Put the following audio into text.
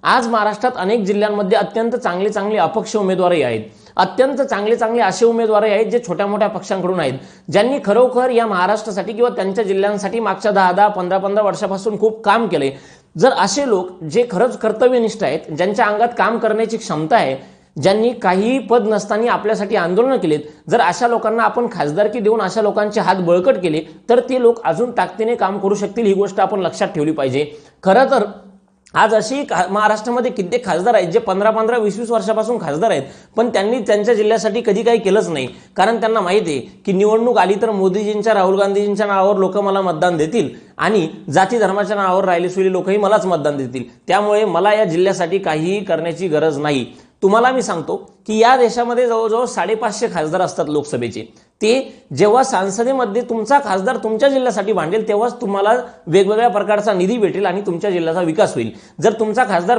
आज महाराष्ट्रात अनेक जिल्ह्यांमध्ये अत्यंत चांगले चांगले अपक्ष उमेदवारही आहेत, अत्यंत चांगले चांगले असे उमेदवारही आहेत जे छोट्या मोठ्या पक्षांकडून आहेत, ज्यांनी खरोखर या महाराष्ट्रासाठी किंवा त्यांच्या जिल्ह्यांसाठी मागच्या 10-10, 15-15 वर्षापासून खूप काम केले। जर असे लोक जे खरंच कर्तव्यनिष्ठ आहेत, ज्यांच्या अंगात काम करण्याची क्षमता आहे, ज्यांनी काही पद नसताना आपल्यासाठी आंदोलन केलेत, जर अशा लोकांना आपण खासदारकी देऊन अशा लोकांचे हात बळकट केले तर ते लोक अजून ताकदीने काम करू शकतील। ही गोष्ट आपण लक्षात ठेवली पाहिजे। खरं तर आज अशी महाराष्ट्रामध्ये कित्येक खासदार आहेत जे 15-15, 20-20 वर्षापासून खासदार आहेत, पण त्यांनी त्यांच्या जिल्ह्यासाठी कधी काही केलंच नाही, कारण त्यांना माहिती आहे की निवडणूक आली तर मोदीजींच्या, राहुल गांधीजींच्या नावावर लोक मला मतदान देतील आणि जाती धर्माच्या नावावर राहिलेसुली लोकही मलाच मतदान देतील, त्यामुळे मला या जिल्ह्यासाठी काहीही करण्याची गरज नाही। तुम्हाला मी सांगतो की या देशामध्ये जवळजवळ 550 खासदार असतात लोकसभेचे। ते जेव्हा संसदेमध्ये तुमचा खासदार तुमच्या जिल्ह्यासाठी भांडेल तेव्हाच तुम्हाला वेगवेगळ्या प्रकारचा निधी भेटेल आणि तुमच्या जिल्ह्याचा विकास होईल। जर तुमचा खासदार